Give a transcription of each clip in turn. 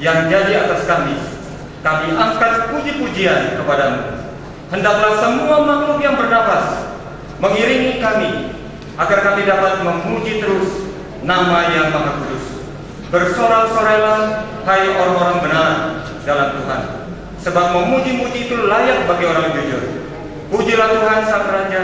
yang jadi atas kami angkat puji-pujian kepadamu. Hendaklah semua makhluk yang bernafas mengiringi kami, agar kami dapat memuji terus nama yang Maha Kudus. Bersorak-sorailah, hai orang-orang benar dalam Tuhan, sebab memuji-muji itu layak bagi orang jujur. Pujilah Tuhan Sang Raja.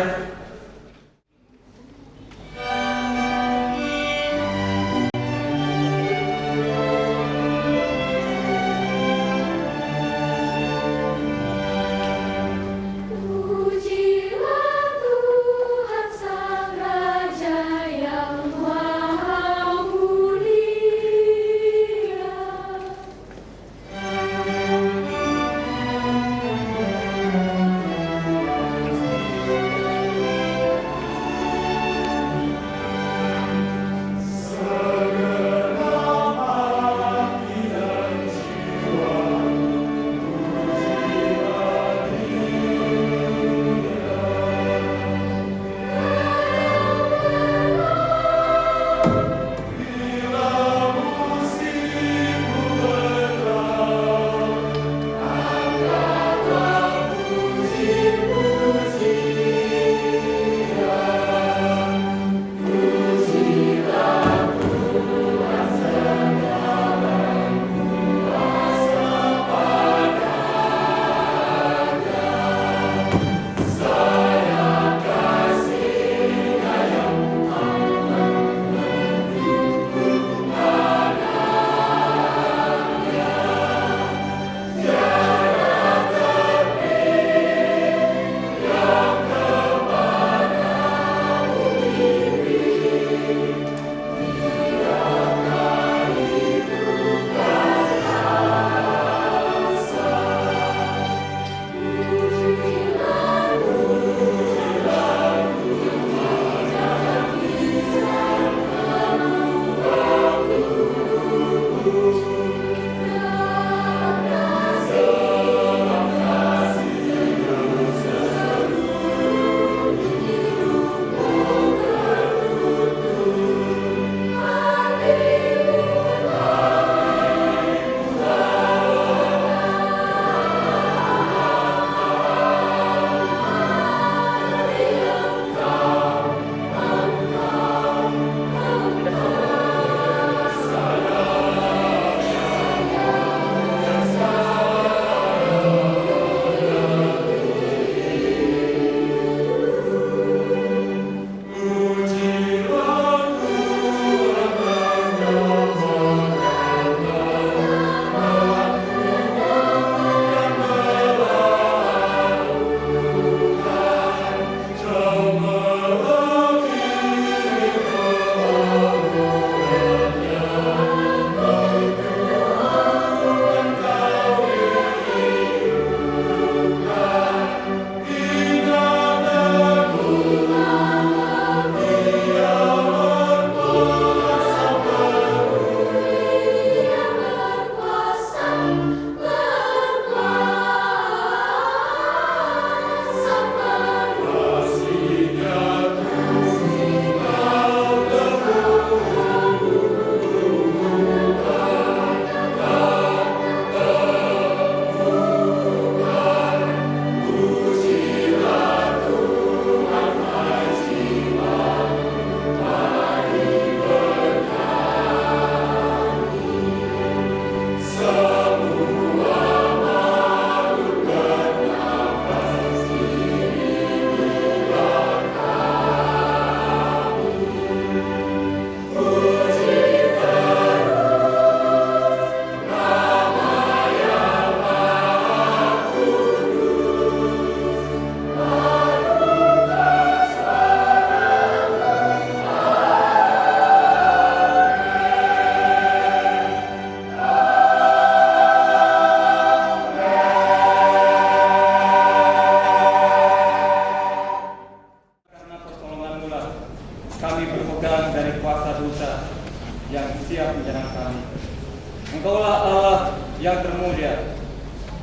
Engkaulah Allah yang termulia,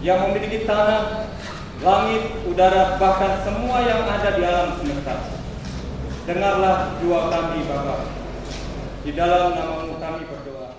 yang memiliki tanah, langit, udara, bahkan semua yang ada di alam semesta. Dengarlah doa kami, Bapa. Di dalam nama-Mu kami berdoa.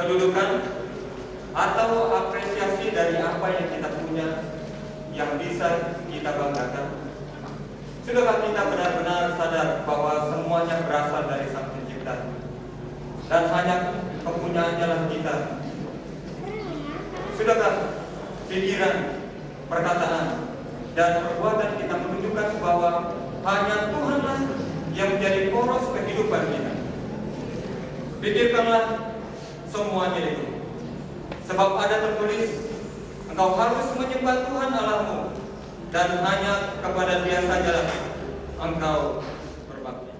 kedudukan, atau apresiasi dari apa yang kita punya yang bisa kita banggakan? Sudahkah kita benar-benar sadar bahwa semuanya berasal dari Sang Pencipta dan hanya kepunyaannya lah kita? Sudahkah pikiran, perkataan, dan perbuatan kita menunjukkan bahwa hanya Tuhanlah yang menjadi poros kehidupan kita? Pikirkanlah semuanya itu, sebab ada tertulis, engkau harus menyembah Tuhan Allahmu, dan hanya kepada Dia sajalah engkau berbakti.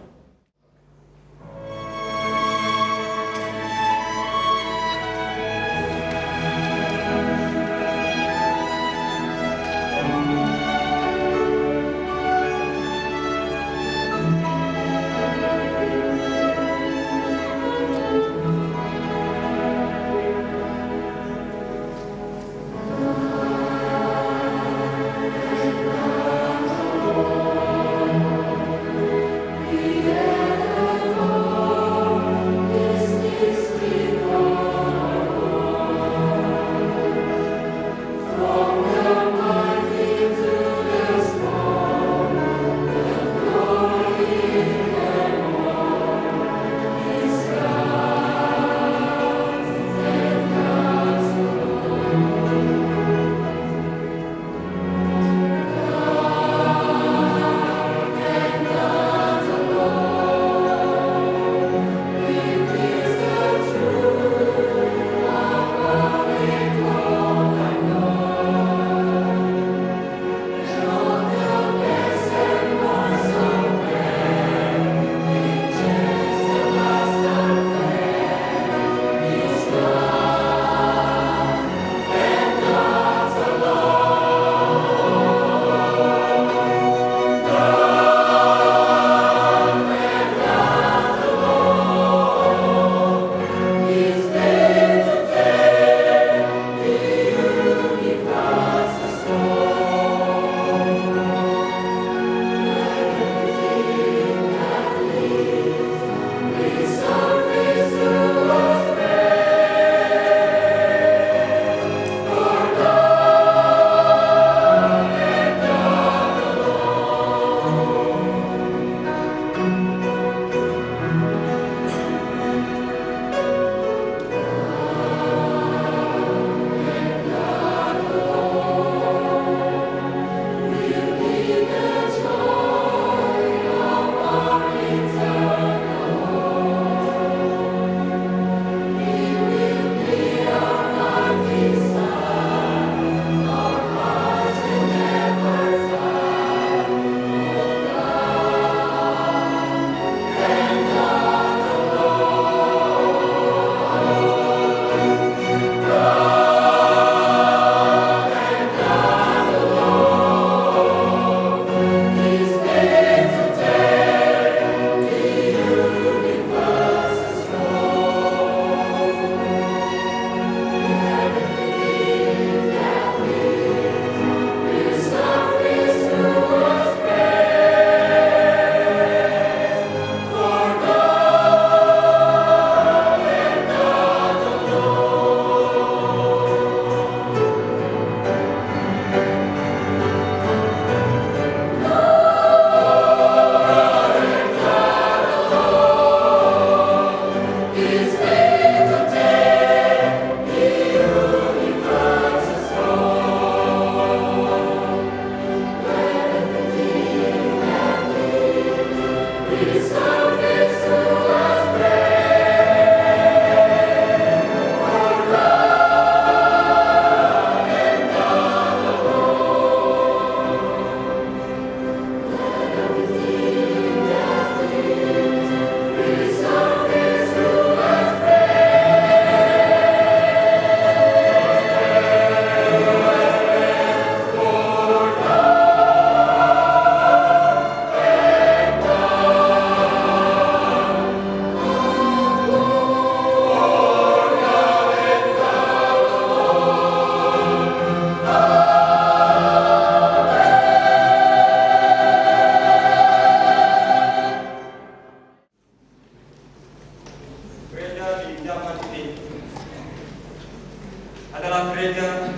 gereja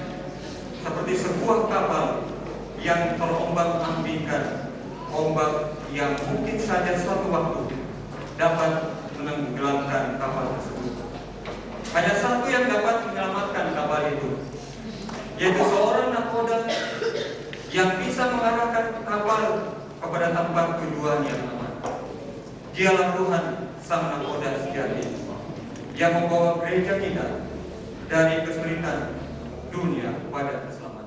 seperti sebuah kapal yang terombang-ambingkan ombak yang mungkin saja suatu waktu dapat menenggelamkan kapal tersebut. Hanya satu yang dapat menyelamatkan kapal itu, yaitu seorang nakoda yang bisa mengarahkan kapal kepada tempat tujuan yang aman. Dialah Tuhan Sang Nakoda sejati yang membawa gereja kita dari kesulitan dunia pada keselamatan.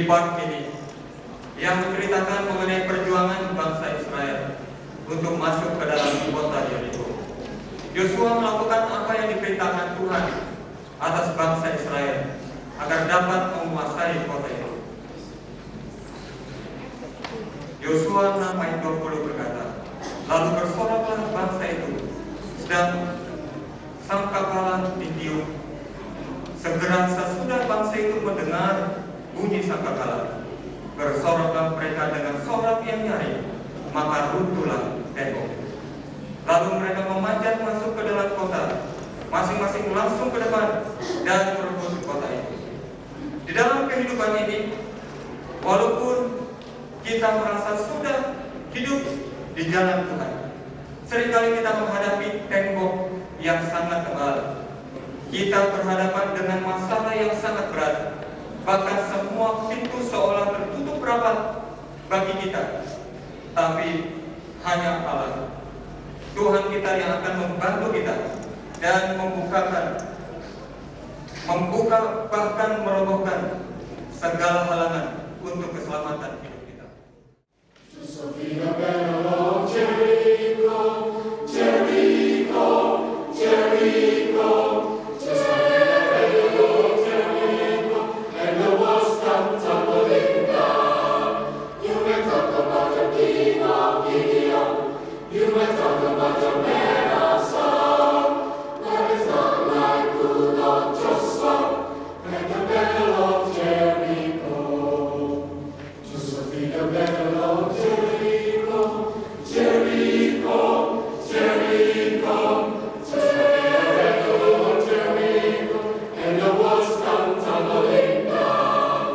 Part ini yang menceritakan mengenai perjuangan bangsa Israel untuk masuk ke dalam kota Yeriko. Yosua melakukan apa yang diperintahkan Tuhan atas bangsa Israel agar dapat menguasai kota itu. Yosua 6 ayat 20 berkata, lalu bersoraklah bangsa itu, sedang sangkakala ditiup. Segera sesudah bangsa itu mendengar bunyi sangkakala, bersoraklah mereka dengan sorak yang nyaring, maka runtuhlah tembok. Lalu mereka memanjat masuk ke dalam kota, masing-masing langsung ke depan dan merebut kota itu. Di dalam kehidupan ini, walaupun kita merasa sudah hidup di jalan Tuhan, seringkali kita menghadapi tembok yang sangat tebal. Kita berhadapan dengan masalah yang sangat berat. Bahkan semua pintu seolah tertutup rapat bagi kita. Tapi hanya Allah, Tuhan kita, yang akan membantu kita dan membuka bahkan merobohkan segala halangan untuk keselamatan hidup kita. Sophia Bella of Jericho, Jericho, Jericho, Sophia Bella of Jericho, and the walls come tumbling down. You may talk about the king of Gideon, you may talk about the man of Saul, but it's not like good old Joshua and the Battle of Jericho. Sophia Bella of Jericho, Jericho, Jericho, Sophia Bella of Jericho, and the walls come tumbling down.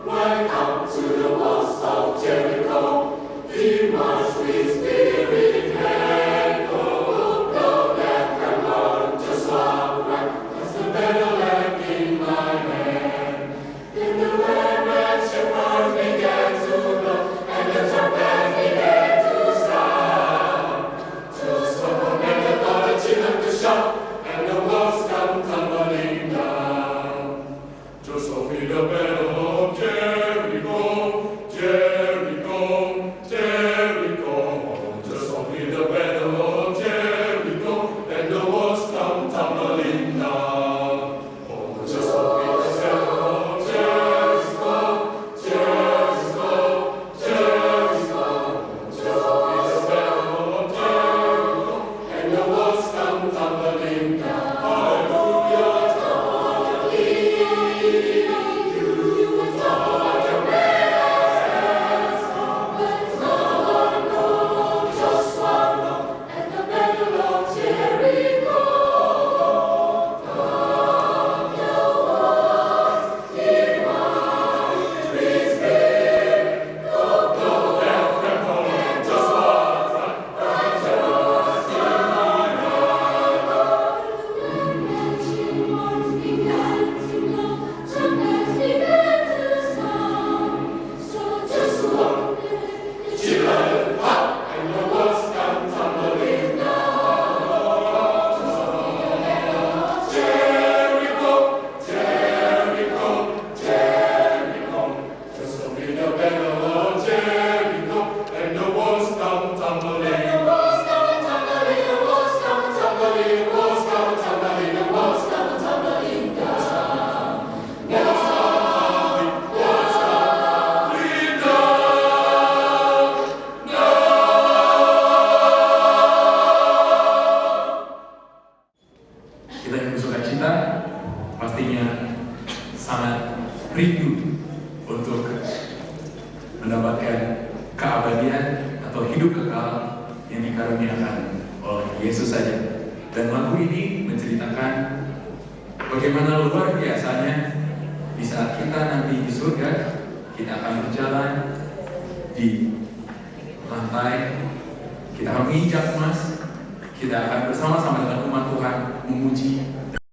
Right up to the walls of Jericho, he marched with spirit and gold. Blow that tremble, just right, as the battle lamp in my hand. Then the lamb and shepherds began to blow, and the trumpets began to sound. Just and the God the children to shout, and the walls come tumbling down. Joseph in the battle of Jericho, Jericho, Jericho. Joseph in the battle of Jericho, and the walls come tumbling down. Oh, Joseph in the battle of Jericho, Jericho, Jericho. Joseph in the battle of Jericho, and the walls come tumbling down. Hallelujah, talk about your king. You will talk about your presence. But it's not what no, just one more, and the battle of Jericho. From the walls, he marched with spirit, go down, and just one righteous in my heart. When children began to blow, trumpets began to sound. So just one children up, and the walls come tumbling down. Jericho, Jericho, Jericho. Just in the battle of Jericho, and the walls come tumbling. The walls come tumbling, the walls come tumbling, the walls come tumbling, the walls come tumbling down. Walls tumbling down. Kita yang bersuka cita pastinya sangat rindu untuk mendapatkan keabadian atau hidup kekal yang dikaruniakan oleh Yesus saja. Dan lagu ini menceritakan bagaimana luar biasanya di saat kita nanti di surga, kita akan berjalan di lantai, kita akan menginjak emas, kita akan bersama-sama dengan umat Tuhan memuji